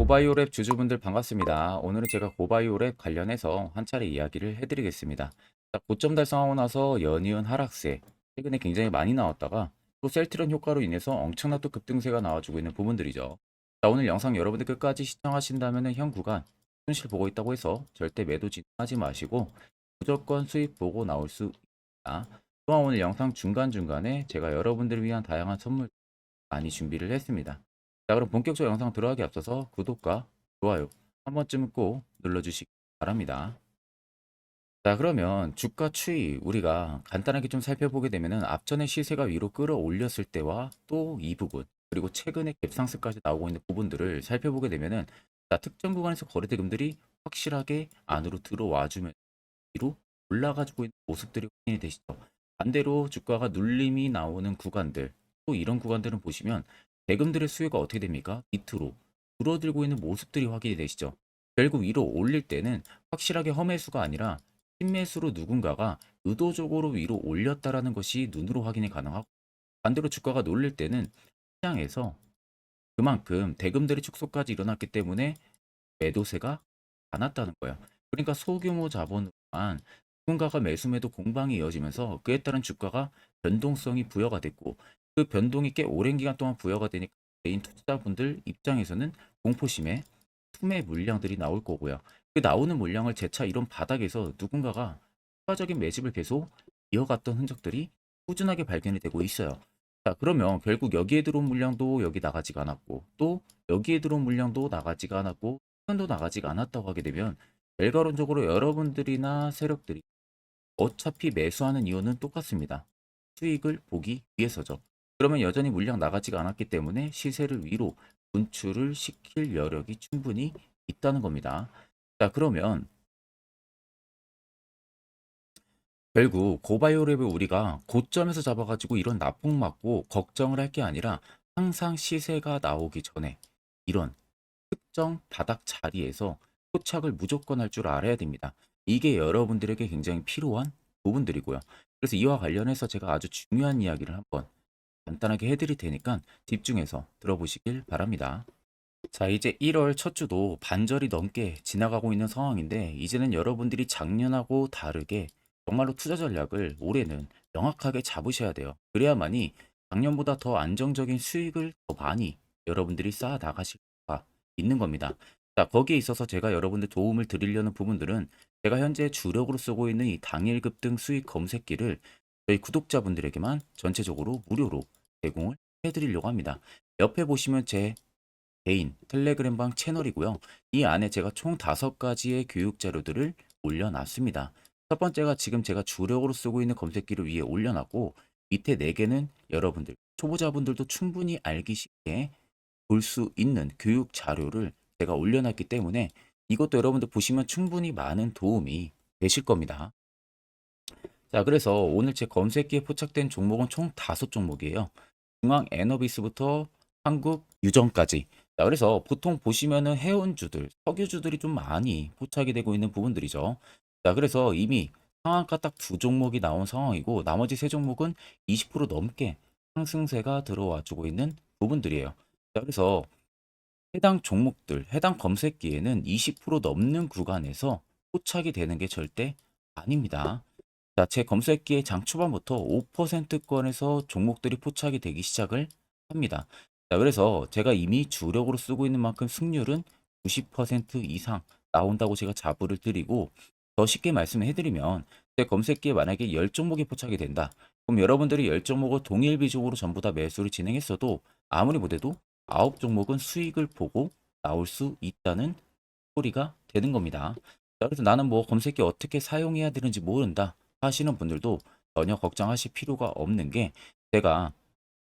고바이오랩 주주분들 반갑습니다. 오늘은 제가 고바이오랩 관련해서 한 차례 이야기를 해드리겠습니다. 자, 고점 달성하고 나서 연이은 하락세, 최근에 굉장히 많이 나왔다가 또 셀트론 효과로 인해서 엄청난 또 급등세가 나와주고 있는 부분들이죠. 자, 오늘 영상 여러분들 끝까지 시청하신다면 현 구간 손실 보고 있다고 해서 절대 매도 진행하지 마시고 무조건 수익 보고 나올 수 있습니다. 또한 오늘 영상 중간중간에 제가 여러분들을 위한 다양한 선물 많이 준비를 했습니다. 자, 그럼 본격적으로 영상 들어가기 앞서서 구독과 좋아요 한 번쯤은 꼭 눌러주시기 바랍니다. 자, 그러면 주가 추이 우리가 간단하게 좀 살펴보게 되면은 앞전에 시세가 위로 끌어올렸을 때와 또 이 부분 그리고 최근에 갭상승까지 나오고 있는 부분들을 살펴보게 되면은 자, 특정 구간에서 거래대금들이 확실하게 안으로 들어와 주면 위로 올라가지고 있는 모습들이 확인이 되시죠. 반대로 주가가 눌림이 나오는 구간들 또 이런 구간들은 보시면 대금들의 수요가 어떻게 됩니까? 밑으로 줄어들고 있는 모습들이 확인이 되시죠. 결국 위로 올릴 때는 확실하게 허매수가 아니라 신매수로 누군가가 의도적으로 위로 올렸다라는 것이 눈으로 확인이 가능하고 반대로 주가가 놀릴 때는 시장에서 그만큼 대금들의 축소까지 일어났기 때문에 매도세가 많았다는 거예요. 그러니까 소규모 자본으로만 누군가가 매수매도 공방이 이어지면서 그에 따른 주가가 변동성이 부여가 됐고 그 변동이 꽤 오랜 기간 동안 부여가 되니까 개인 투자자분들 입장에서는 공포심에 투매 물량들이 나올 거고요. 그 나오는 물량을 재차 이런 바닥에서 누군가가 추가적인 매집을 계속 이어갔던 흔적들이 꾸준하게 발견이 되고 있어요. 자, 그러면 결국 여기에 들어온 물량도 여기 나가지가 않았고 또 여기에 들어온 물량도 나가지가 않았고 도 나가지가 않았다고 하게 되면 결과론적으로 여러분들이나 세력들이 어차피 매수하는 이유는 똑같습니다. 수익을 보기 위해서죠. 그러면 여전히 물량 나가지가 않았기 때문에 시세를 위로 분출을 시킬 여력이 충분히 있다는 겁니다. 자, 그러면 결국 고바이오랩을 우리가 고점에서 잡아가지고 이런 납폭 맞고 걱정을 할 게 아니라 항상 시세가 나오기 전에 이런 특정 바닥 자리에서 포착을 무조건 할 줄 알아야 됩니다. 이게 여러분들에게 굉장히 필요한 부분들이고요. 그래서 이와 관련해서 제가 아주 중요한 이야기를 한번 간단하게 해드릴 테니까 집중해서 들어보시길 바랍니다. 자, 이제 1월 첫 주도 반절이 넘게 지나가고 있는 상황인데 이제는 여러분들이 작년하고 다르게 정말로 투자 전략을 올해는 명확하게 잡으셔야 돼요. 그래야만이 작년보다 더 안정적인 수익을 더 많이 여러분들이 쌓아 나가실 수가 있는 겁니다. 자, 거기에 있어서 제가 여러분들 도움을 드리려는 부분들은 제가 현재 주력으로 쓰고 있는 이 당일 급등 수익 검색기를 저희 구독자분들에게만 전체적으로 무료로 제공을 해드리려고 합니다. 옆에 보시면 제 개인 텔레그램방 채널이고요. 이 안에 제가 총 5가지의 교육 자료들을 올려놨습니다. 첫 번째가 지금 제가 주력으로 쓰고 있는 검색기를 위에 올려놨고 밑에 4개는 여러분들 초보자분들도 충분히 알기 쉽게 볼 수 있는 교육 자료를 제가 올려놨기 때문에 이것도 여러분들 보시면 충분히 많은 도움이 되실 겁니다. 자, 그래서 오늘 제 검색기에 포착된 종목은 총 5종목이에요. 중앙 에너비스부터 한국 유전까지. 자, 그래서 보통 보시면은 해운주들, 석유주들이 좀 많이 포착이 되고 있는 부분들이죠. 자, 그래서 이미 상한가 딱 2종목이 나온 상황이고 나머지 3종목은 20% 넘게 상승세가 들어와 주고 있는 부분들이에요. 자, 그래서 해당 종목들, 해당 검색기에는 20% 넘는 구간에서 포착이 되는 게 절대 아닙니다. 자, 제 검색기에 장 초반부터 5%권에서 종목들이 포착이 되기 시작을 합니다. 자, 그래서 제가 이미 주력으로 쓰고 있는 만큼 승률은 90% 이상 나온다고 제가 자부를 드리고 더 쉽게 말씀해 드리면 제 검색기에 만약에 10종목이 포착이 된다. 그럼 여러분들이 10종목을 동일 비중으로 전부 다 매수를 진행했어도 아무리 못해도 9종목은 수익을 보고 나올 수 있다는 소리가 되는 겁니다. 자, 그래서 나는 뭐 검색기 어떻게 사용해야 되는지 모른다 하시는 분들도 전혀 걱정하실 필요가 없는 게 제가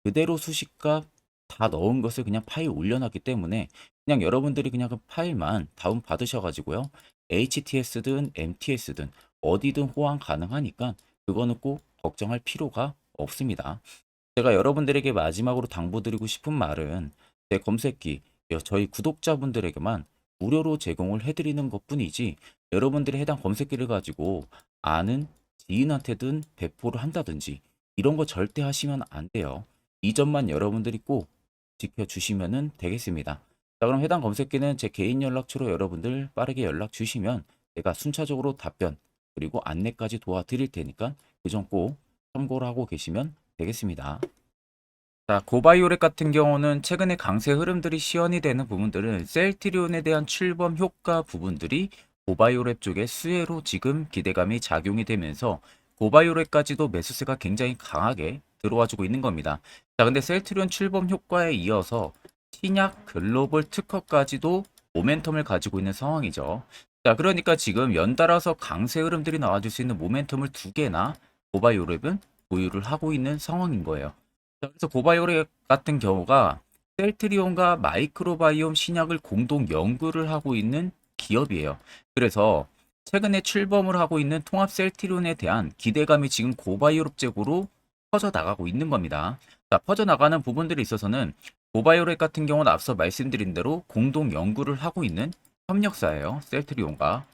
그대로 수식값 다 넣은 것을 그냥 파일 올려놨기 때문에 그냥 여러분들이 그냥 그 파일만 다운 받으셔가지고요. HTS든 MTS든 어디든 호환 가능하니까 그거는 꼭 걱정할 필요가 없습니다. 제가 여러분들에게 마지막으로 당부드리고 싶은 말은 제 검색기 저희 구독자분들에게만 무료로 제공을 해드리는 것뿐이지 여러분들이 해당 검색기를 가지고 아는 지인한테든 배포를 한다든지 이런 거 절대 하시면 안 돼요. 이 점만 여러분들이 꼭 지켜주시면 되겠습니다. 자, 그럼 해당 검색기는 제 개인 연락처로 여러분들 빠르게 연락 주시면 제가 순차적으로 답변 그리고 안내까지 도와드릴 테니까 그 점 꼭 참고를 하고 계시면 되겠습니다. 자, 고바이오렉 같은 경우는 최근에 강세 흐름들이 시연이 되는 부분들은 셀트리온에 대한 출범 효과 부분들이 고바이오렉 쪽의 수혜로 지금 기대감이 작용이 되면서 고바이오렉까지도 매수세가 굉장히 강하게 들어와주고 있는 겁니다. 자, 근데 셀트리온 출범 효과에 이어서 신약 글로벌 특허까지도 모멘텀을 가지고 있는 상황이죠. 자, 그러니까 지금 연달아서 강세 흐름들이 나와줄 수 있는 모멘텀을 두 개나 고바이오렉은 보유를 하고 있는 상황인 거예요. 자, 그래서 고바이오렉 같은 경우가 셀트리온과 마이크로바이옴 신약을 공동 연구를 하고 있는 기업이에요. 그래서 최근에 출범을 하고 있는 통합 셀트리온에 대한 기대감이 지금 고바이오렉 쪽으로 퍼져나가고 있는 겁니다. 자, 퍼져나가는 부분들이 있어서는 고바이오렉 같은 경우는 앞서 말씀드린 대로 공동 연구를 하고 있는 협력사예요. 셀트리온과.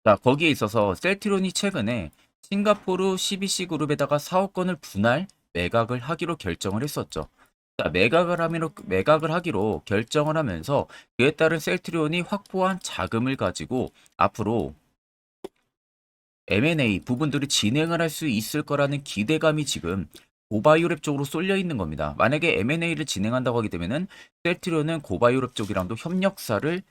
자, 거기에 있어서 셀트리온이 최근에 싱가포르 CBC 그룹에다가 사업 건을 분할 매각을 하기로 결정을 했었죠. 자, 매각을 하기로 결정을 하면서 그에 따른 셀트리온이 확보한 자금을 가지고 앞으로 M&A 부분들이 진행을 할 수 있을 거라는 기대감이 지금 고바이오랩 쪽으로 쏠려 있는 겁니다. 만약에 M&A를 진행한다고 하게 되면은 셀트리온은 고바이오랩 쪽이랑도 협력사를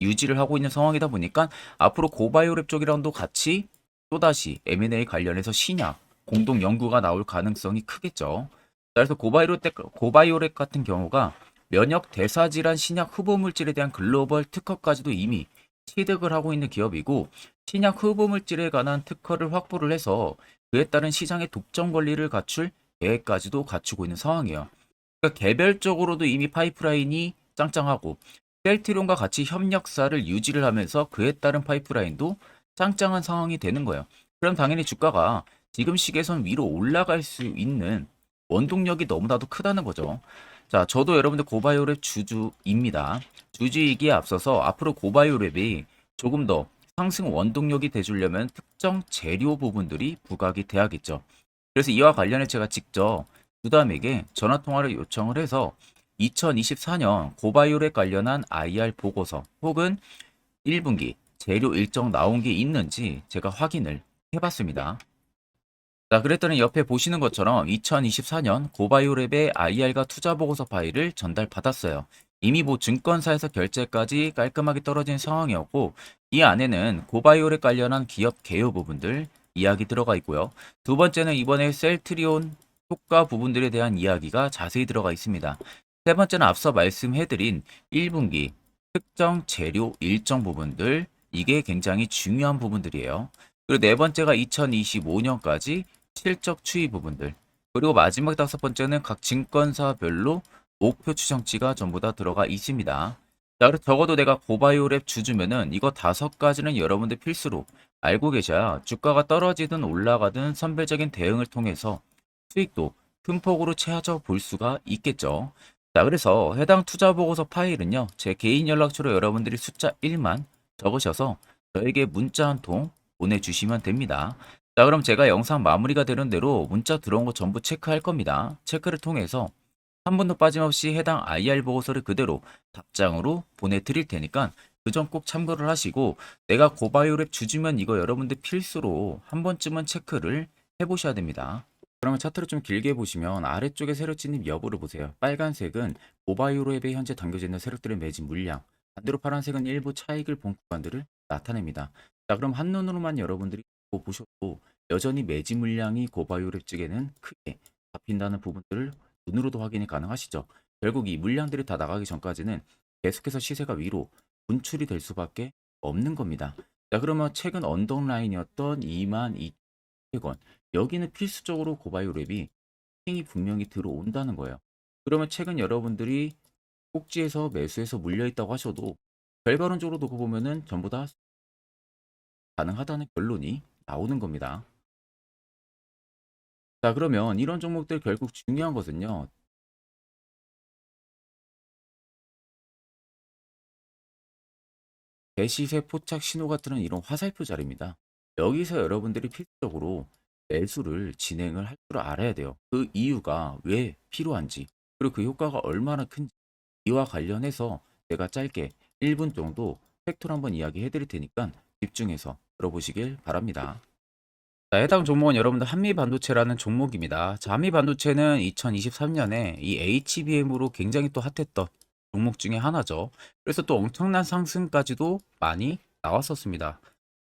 유지를 하고 있는 상황이다 보니까 앞으로 고바이오랩 쪽이랑도 같이 또다시 M&A 관련해서 신약 공동 연구가 나올 가능성이 크겠죠. 그래서 고바이오랩 같은 경우가 면역 대사질환 신약 후보 물질에 대한 글로벌 특허까지도 이미 취득을 하고 있는 기업이고 신약 후보 물질에 관한 특허를 확보를 해서 그에 따른 시장의 독점 권리를 갖출 계획까지도 갖추고 있는 상황이에요. 그러니까 개별적으로도 이미 파이프라인이 짱짱하고 셀트리온과 같이 협력사를 유지를 하면서 그에 따른 파이프라인도 짱짱한 상황이 되는 거예요. 그럼 당연히 주가가 지금 시기에선 위로 올라갈 수 있는 원동력이 너무나도 크다는 거죠. 자, 저도 여러분들 고바이오랩 주주입니다. 주주이기에 앞서서 앞으로 고바이오랩이 조금 더 상승 원동력이 돼주려면 특정 재료 부분들이 부각이 돼야겠죠. 그래서 이와 관련해 제가 직접 주담에게 전화 통화를 요청을 해서 2024년 고바이오랩 관련한 IR 보고서 혹은 1분기 재료 일정 나온 게 있는지 제가 확인을 해봤습니다. 자, 그랬더니 옆에 보시는 것처럼 2024년 고바이오랩의 IR과 투자 보고서 파일을 전달받았어요. 이미 뭐 증권사에서 결제까지 깔끔하게 떨어진 상황이었고 이 안에는 고바이오랩 관련한 기업 개요 부분들 이야기 들어가 있고요. 두 번째는 이번에 셀트리온 효과 부분들에 대한 이야기가 자세히 들어가 있습니다. 세 번째는 앞서 말씀해드린 1분기 특정 재료 일정 부분들 이게 굉장히 중요한 부분들이에요. 그리고 네 번째가 2025년까지 실적 추이 부분들. 그리고 마지막 다섯 번째는 각 증권사별로 목표 추정치가 전부 다 들어가 있습니다. 자, 그래서 적어도 내가 고바이오랩 주주면은 이거 다섯 가지는 여러분들 필수로 알고 계셔야 주가가 떨어지든 올라가든 선별적인 대응을 통해서 수익도 큰 폭으로 채워 볼 수가 있겠죠. 자, 그래서 해당 투자 보고서 파일은요, 제 개인 연락처로 여러분들이 숫자 1만 적으셔서 저에게 문자 한 통 보내주시면 됩니다. 자, 그럼 제가 영상 마무리가 되는 대로 문자 들어온 거 전부 체크할 겁니다. 체크를 통해서 한 번도 빠짐없이 해당 IR 보고서를 그대로 답장으로 보내드릴 테니까 그 점 꼭 참고를 하시고 내가 고바이오랩 주주면 이거 여러분들 필수로 한 번쯤은 체크를 해보셔야 됩니다. 그러면 차트를 좀 길게 보시면 아래쪽에 세력 진입 여부를 보세요. 빨간색은 고바이오랩에 현재 담겨져 있는 세력들의 매집 물량, 반대로 파란색은 일부 차익을 본 구간들을 나타냅니다. 자, 그럼 한눈으로만 여러분들이 보셔도 여전히 매집 물량이 고바이오랩 쪽에는 크게 잡힌다는 부분들을 눈으로도 확인이 가능하시죠. 결국 이 물량들이 다 나가기 전까지는 계속해서 시세가 위로 분출이 될 수밖에 없는 겁니다. 자, 그러면 최근 언덕라인이었던 22,000원 여기는 필수적으로 고바이오랩이 힘이 분명히 들어온다는 거예요. 그러면 최근 여러분들이 꼭지에서 매수해서 물려있다고 하셔도 결과론적으로 두고 보면은 전부 다 가능하다는 결론이 나오는 겁니다. 자, 그러면 이런 종목들 결국 중요한 것은요. 대시세 포착 신호가 뜨는 이런 화살표 자리입니다. 여기서 여러분들이 필수적으로 매수를 진행을 할 줄 알아야 돼요. 그 이유가 왜 필요한지, 그리고 그 효과가 얼마나 큰지. 이와 관련해서 제가 짧게 1분 정도 팩토를 한번 이야기해 드릴 테니까 집중해서 들어보시길 바랍니다. 자, 해당 종목은 여러분들 한미반도체라는 종목입니다. 자, 한미반도체는 2023년에 이 HBM으로 굉장히 또 핫했던 종목 중에 하나죠. 그래서 또 엄청난 상승까지도 많이 나왔었습니다.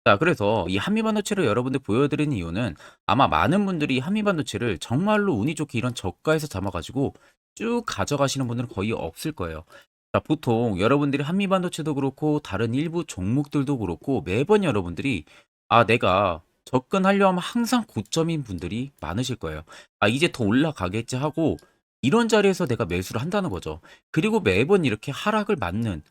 자, 그래서 이 한미반도체를 여러분들 보여드리는 이유는 아마 많은 분들이 한미반도체를 정말로 운이 좋게 이런 저가에서 잡아가지고 쭉 가져가시는 분들은 거의 없을 거예요. 자, 보통 여러분들이 한미반도체도 그렇고 다른 일부 종목들도 그렇고 매번 여러분들이 내가 접근하려 하면 항상 고점인 분들이 많으실 거예요. 이제 더 올라가겠지 하고 이런 자리에서 내가 매수를 한다는 거죠. 그리고 매번 이렇게 하락을 맞는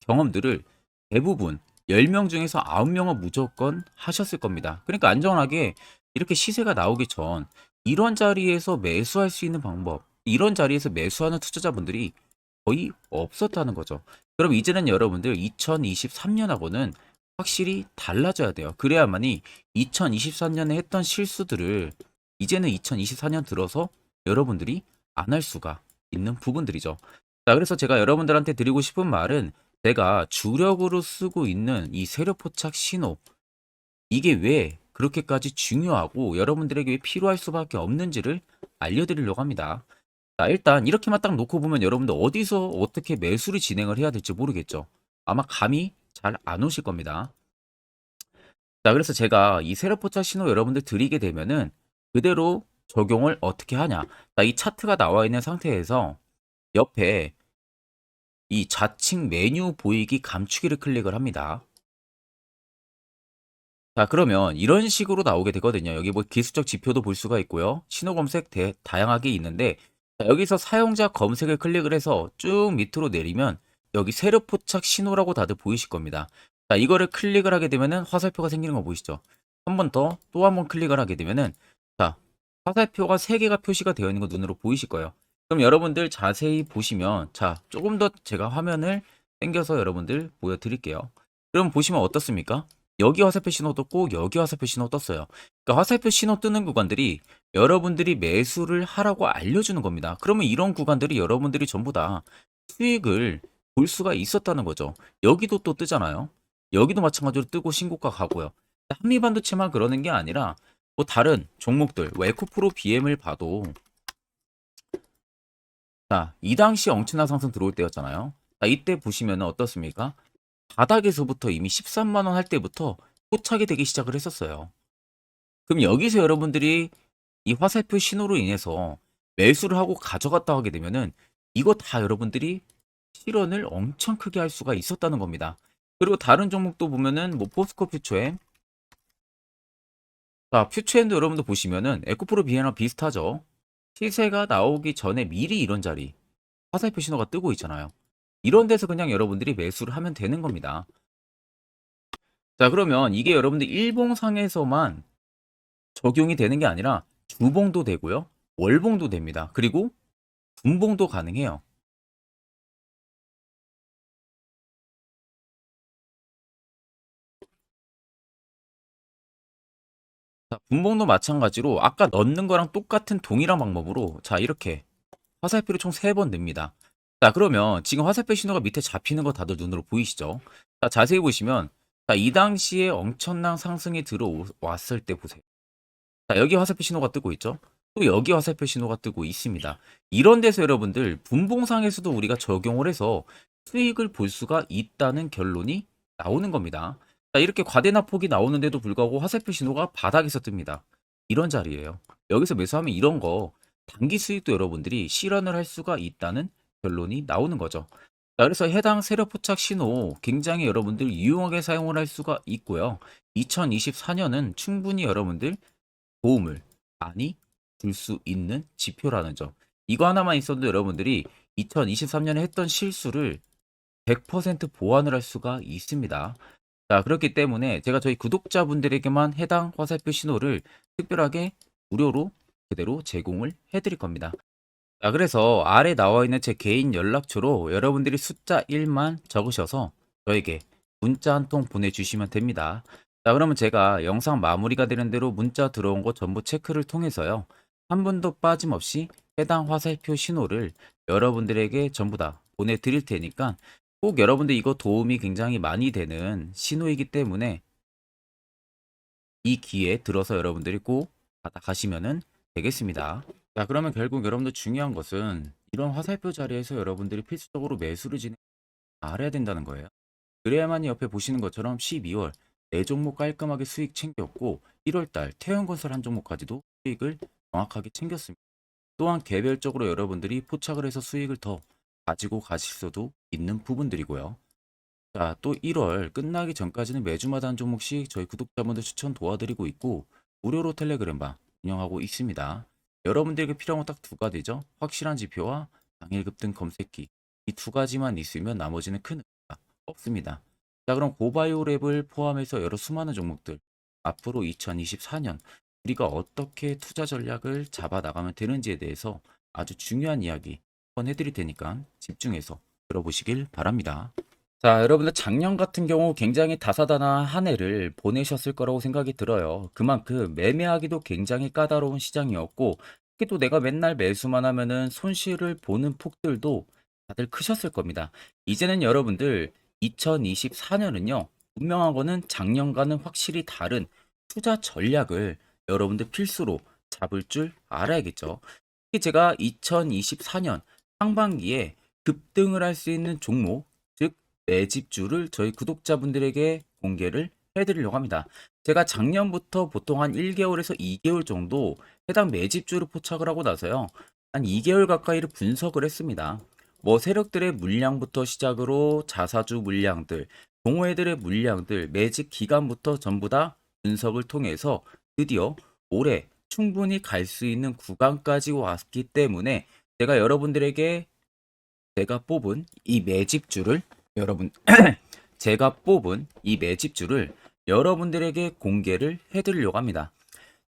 경험들을 대부분 10명 중에서 9명은 무조건 하셨을 겁니다. 그러니까 안전하게 이렇게 시세가 나오기 전 이런 자리에서 매수할 수 있는 방법, 이런 자리에서 매수하는 투자자분들이 거의 없었다는 거죠. 그럼 이제는 여러분들 2023년하고는 확실히 달라져야 돼요. 그래야만이 2023년에 했던 실수들을 이제는 2024년 들어서 여러분들이 안 할 수가 있는 부분들이죠. 자, 그래서 제가 여러분들한테 드리고 싶은 말은 제가 주력으로 쓰고 있는 이 세력포착 신호, 이게 왜 그렇게까지 중요하고 여러분들에게 왜 필요할 수밖에 없는지를 알려드리려고 합니다. 자, 일단 이렇게만 딱 놓고 보면 여러분들 어디서 어떻게 매수를 진행을 해야 될지 모르겠죠. 아마 감이 잘 안 오실 겁니다. 자, 그래서 제가 이 세력포착 신호 여러분들 드리게 되면은 그대로 적용을 어떻게 하냐. 자, 이 차트가 나와 있는 상태에서 옆에 이 좌측 메뉴 보이기 감추기를 클릭을 합니다. 자, 그러면 이런 식으로 나오게 되거든요. 여기 뭐 기술적 지표도 볼 수가 있고요. 신호 검색 다양하게 있는데 자, 여기서 사용자 검색을 클릭을 해서 쭉 밑으로 내리면 여기 세력 포착 신호라고 다들 보이실 겁니다. 자, 이거를 클릭을 하게 되면은 화살표가 생기는 거 보이시죠? 한 번 더 또 한 번 클릭을 하게 되면은 자, 화살표가 3개가 표시가 되어 있는 거 눈으로 보이실 거예요. 그럼 여러분들 자세히 보시면 자, 조금 더 제가 화면을 당겨서 여러분들 보여드릴게요. 그럼 보시면 어떻습니까? 여기 화살표 신호 떴고 여기 화살표 신호 떴어요. 그러니까 화살표 신호 뜨는 구간들이 여러분들이 매수를 하라고 알려주는 겁니다. 그러면 이런 구간들이 여러분들이 전부 다 수익을 볼 수가 있었다는 거죠. 여기도 또 뜨잖아요. 여기도 마찬가지로 뜨고 신고가 가고요. 한미반도체만 그러는 게 아니라 뭐 다른 종목들, 뭐 에코프로 BM을 봐도 자, 이 당시 엄청난 상승 들어올 때였잖아요. 자, 이때 보시면 어떻습니까? 바닥에서부터 이미 13만 원 할 때부터 포착이 되기 시작을 했었어요. 그럼 여기서 여러분들이 이 화살표 신호로 인해서 매수를 하고 가져갔다 하게 되면은 이거 다 여러분들이 실현을 엄청 크게 할 수가 있었다는 겁니다. 그리고 다른 종목도 보면은 뭐 포스코 퓨처엠, 자, 퓨처엠도 여러분들 보시면은 에코프로 비에나 비슷하죠. 시세가 나오기 전에 미리 이런 자리 화살표 신호가 뜨고 있잖아요. 이런 데서 그냥 여러분들이 매수를 하면 되는 겁니다. 자, 그러면 이게 여러분들 일봉상에서만 적용이 되는 게 아니라 주봉도 되고요. 월봉도 됩니다. 그리고 분봉도 가능해요. 자, 분봉도 마찬가지로 아까 넣는 거랑 똑같은 동일한 방법으로 자, 이렇게 화살표를 총 3번 냅니다. 자, 그러면 지금 화살표 신호가 밑에 잡히는 거 다들 눈으로 보이시죠? 자, 자세히 보시면 자, 이 당시에 엄청난 상승이 들어왔을 때 보세요. 자, 여기 화살표 신호가 뜨고 있죠? 또 여기 화살표 신호가 뜨고 있습니다. 이런 데서 여러분들 분봉상에서도 우리가 적용을 해서 수익을 볼 수가 있다는 결론이 나오는 겁니다. 자, 이렇게 과대납폭이 나오는데도 불구하고 화살표 신호가 바닥에서 뜹니다. 이런 자리예요. 여기서 매수하면 이런 거 단기 수익도 여러분들이 실현을 할 수가 있다는 결론이 나오는 거죠. 자, 그래서 해당 세력 포착 신호 굉장히 여러분들 유용하게 사용을 할 수가 있고요. 2024년은 충분히 여러분들 도움을 많이 줄 수 있는 지표라는 점. 이거 하나만 있어도 여러분들이 2023년에 했던 실수를 100% 보완을 할 수가 있습니다. 자, 그렇기 때문에 제가 저희 구독자분들에게만 해당 화살표 신호를 특별하게 무료로 그대로 제공을 해드릴 겁니다. 자, 그래서 아래 나와 있는 제 개인 연락처로 여러분들이 숫자 1만 적으셔서 저에게 문자 한 통 보내주시면 됩니다. 자, 그러면 제가 영상 마무리가 되는 대로 문자 들어온 거 전부 체크를 통해서요. 한 분도 빠짐없이 해당 화살표 신호를 여러분들에게 전부 다 보내드릴 테니까 꼭 여러분들 이거 도움이 굉장히 많이 되는 신호이기 때문에 이 기회에 들어서 여러분들이 꼭 받아가시면은 되겠습니다. 자, 그러면 결국 여러분들 중요한 것은 이런 화살표 자리에서 여러분들이 필수적으로 매수를 알아야 된다는 거예요. 그래야만이 옆에 보시는 것처럼 12월 4종목 깔끔하게 수익 챙겼고 1월달 태형건설 한 종목까지도 수익을 정확하게 챙겼습니다. 또한 개별적으로 여러분들이 포착을 해서 수익을 더 가지고 가실 수도 있는 부분들이고요. 자, 또 1월 끝나기 전까지는 매주마다 한 종목씩 저희 구독자분들 추천 도와드리고 있고 무료로 텔레그램방 운영하고 있습니다. 여러분들에게 필요한 건 딱 두 가지죠. 확실한 지표와 당일 급등 검색기. 이 두 가지만 있으면 나머지는 큰 의미가 없습니다. 자, 그럼 고바이오랩을 포함해서 여러 수많은 종목들 앞으로 2024년 우리가 어떻게 투자 전략을 잡아 나가면 되는지에 대해서 아주 중요한 이야기 한번 해드릴 테니까 집중해서 들어보시길 바랍니다. 자, 여러분들 작년 같은 경우 굉장히 다사다난한 한 해를 보내셨을 거라고 생각이 들어요. 그만큼 매매하기도 굉장히 까다로운 시장이었고, 특히 또 내가 맨날 매수만 하면은 손실을 보는 폭들도 다들 크셨을 겁니다. 이제는 여러분들 2024년은요, 분명한 거는 작년과는 확실히 다른 투자 전략을 여러분들 필수로 잡을 줄 알아야겠죠. 특히 제가 2024년 상반기에 급등을 할 수 있는 종목, 즉 매집주를 저희 구독자분들에게 공개를 해드리려고 합니다. 제가 작년부터 보통 한 1개월에서 2개월 정도 해당 매집주를 포착을 하고 나서요. 한 2개월 가까이를 분석을 했습니다. 뭐 세력들의 물량부터 시작으로 자사주 물량들, 동호회들의 물량들, 매집 기간부터 전부 다 분석을 통해서 드디어 올해 충분히 갈 수 있는 구간까지 왔기 때문에 제가 여러분들에게 제가 뽑은 이 매집주를 여러분 제가 뽑은 이 매집주를 여러분들에게 공개를 해드리려고 합니다.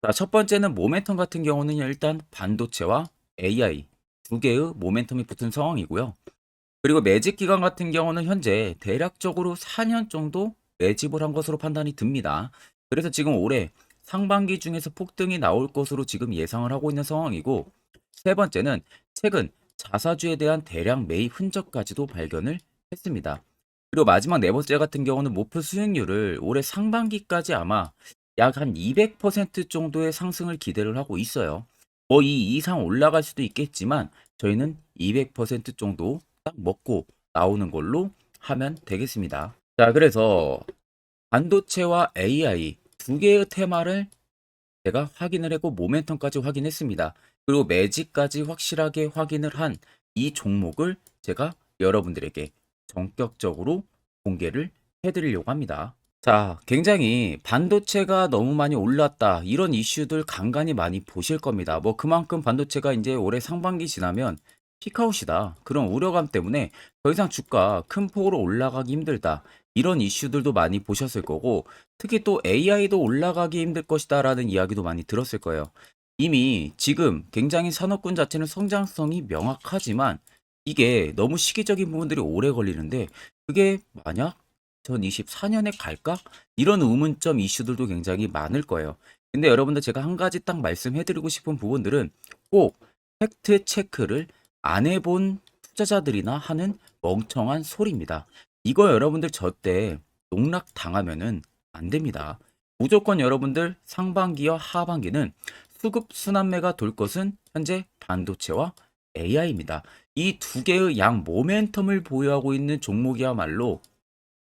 자, 첫 번째는 모멘텀 같은 경우는 일단 반도체와 AI 두 개의 모멘텀이 붙은 상황이고요. 그리고 매집 기간 같은 경우는 현재 대략적으로 4년 정도 매집을 한 것으로 판단이 듭니다. 그래서 지금 올해 상반기 중에서 폭등이 나올 것으로 지금 예상을 하고 있는 상황이고, 세 번째는 최근 자사주에 대한 대량 매입 흔적까지도 발견을 했습니다. 그리고 마지막 네 번째 같은 경우는 목표 수익률을 올해 상반기까지 아마 약 한 200% 정도의 상승을 기대를 하고 있어요. 뭐 이 이상 올라갈 수도 있겠지만 저희는 200% 정도 딱 먹고 나오는 걸로 하면 되겠습니다. 자, 그래서 반도체와 AI 두 개의 테마를 제가 확인을 했고 모멘텀까지 확인했습니다. 그리고 매직까지 확실하게 확인을 한 이 종목을 제가 여러분들에게 전격적으로 공개를 해드리려고 합니다. 자, 굉장히 반도체가 너무 많이 올랐다. 이런 이슈들 간간히 많이 보실 겁니다. 뭐 그만큼 반도체가 이제 올해 상반기 지나면 피크아웃이다. 그런 우려감 때문에 더 이상 주가 큰 폭으로 올라가기 힘들다. 이런 이슈들도 많이 보셨을 거고, 특히 또 AI도 올라가기 힘들 것이다라는 이야기도 많이 들었을 거예요. 이미 지금 굉장히 산업군 자체는 성장성이 명확하지만 이게 너무 시기적인 부분들이 오래 걸리는데 그게 만약 2024년에 갈까? 이런 의문점 이슈들도 굉장히 많을 거예요. 근데 여러분들 제가 한 가지 딱 말씀해드리고 싶은 부분들은 꼭 팩트 체크를 안 해본 투자자들이나 하는 멍청한 소리입니다. 이거 여러분들 저때 농락 당하면은 안 됩니다. 무조건 여러분들 상반기와 하반기는 수급 순환매가 돌 것은 현재 반도체와 AI입니다. 이 두 개의 양 모멘텀을 보유하고 있는 종목이야말로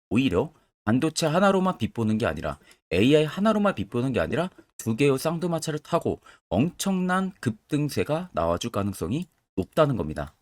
오히려 반도체 하나로만 빗보는 게 아니라 AI 하나로만 빗보는 게 아니라 두 개의 쌍두마차를 타고 엄청난 급등세가 나와줄 가능성이 높다는 겁니다.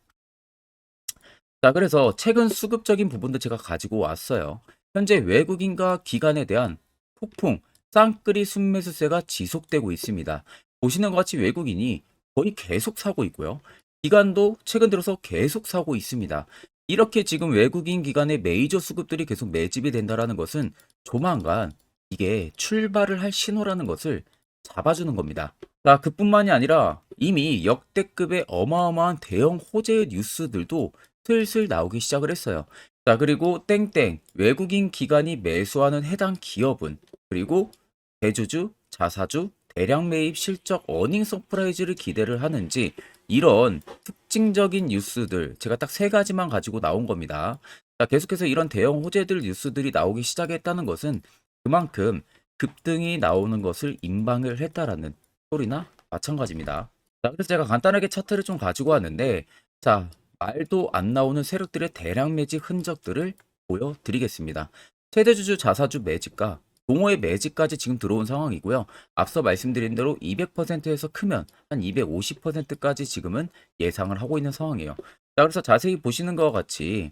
자, 그래서 최근 수급적인 부분도 제가 가지고 왔어요. 현재 외국인과 기관에 대한 폭풍 쌍끌이 순매수세가 지속되고 있습니다. 보시는 것 같이 외국인이 거의 계속 사고 있고요. 기관도 최근 들어서 계속 사고 있습니다. 이렇게 지금 외국인 기관의 메이저 수급들이 계속 매집이 된다는 것은 조만간 이게 출발을 할 신호라는 것을 잡아주는 겁니다. 자, 그뿐만이 아니라 이미 역대급의 어마어마한 대형 호재의 뉴스들도 슬슬 나오기 시작을 했어요. 자, 그리고 땡땡 외국인 기관이 매수하는 해당 기업은 그리고 대주주, 자사주, 대량 매입 실적 어닝 서프라이즈를 기대를 하는지 이런 특징적인 뉴스들 제가 딱 세 가지만 가지고 나온 겁니다. 자, 계속해서 이런 대형 호재들 뉴스들이 나오기 시작했다는 것은 그만큼 급등이 나오는 것을 임방을 했다라는 소리나 마찬가지입니다. 자, 그래서 제가 간단하게 차트를 좀 가지고 왔는데, 자, 말도 안 나오는 세력들의 대량 매집 흔적들을 보여드리겠습니다. 최대주주 자사주 매집과 동호회 매집까지 지금 들어온 상황이고요. 앞서 말씀드린 대로 200%에서 크면 한 250%까지 지금은 예상을 하고 있는 상황이에요. 자, 그래서 자세히 보시는 것과 같이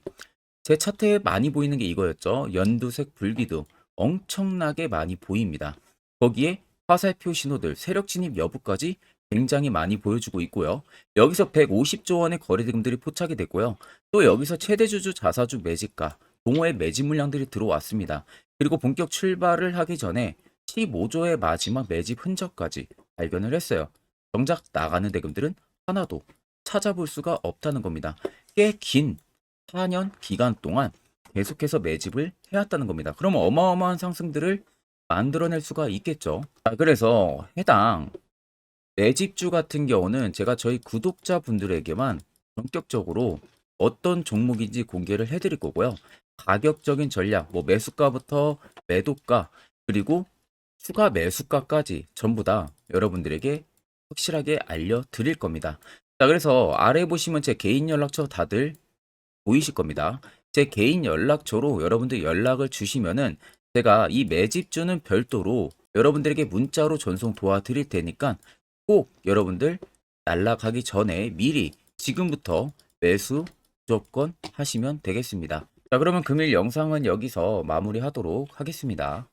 제 차트에 많이 보이는 게 이거였죠. 연두색 불기둥 엄청나게 많이 보입니다. 거기에 화살표 신호들, 세력 진입 여부까지 굉장히 많이 보여주고 있고요. 여기서 150조 원의 거래대금들이 포착이 됐고요. 또 여기서 최대주주 자사주 매집가, 동호회 매집 물량들이 들어왔습니다. 그리고 본격 출발을 하기 전에 15조의 마지막 매집 흔적까지 발견을 했어요. 정작 나가는 대금들은 하나도 찾아볼 수가 없다는 겁니다. 꽤 긴 4년 기간 동안 계속해서 매집을 해왔다는 겁니다. 그럼 어마어마한 상승들을 만들어낼 수가 있겠죠. 자, 그래서 해당 매집주 같은 경우는 제가 저희 구독자분들에게만 본격적으로 어떤 종목인지 공개를 해드릴 거고요. 가격적인 전략, 뭐 매수가부터 매도가, 그리고 추가 매수가까지 전부 다 여러분들에게 확실하게 알려드릴 겁니다. 자, 그래서 아래 보시면 제 개인 연락처 다들 보이실 겁니다. 제 개인 연락처로 여러분들 연락을 주시면은 제가 이 매집주는 별도로 여러분들에게 문자로 전송 도와드릴 테니까 꼭 여러분들 날라가기 전에 미리 지금부터 매수 무조건 하시면 되겠습니다. 자, 그러면 금일 영상은 여기서 마무리하도록 하겠습니다.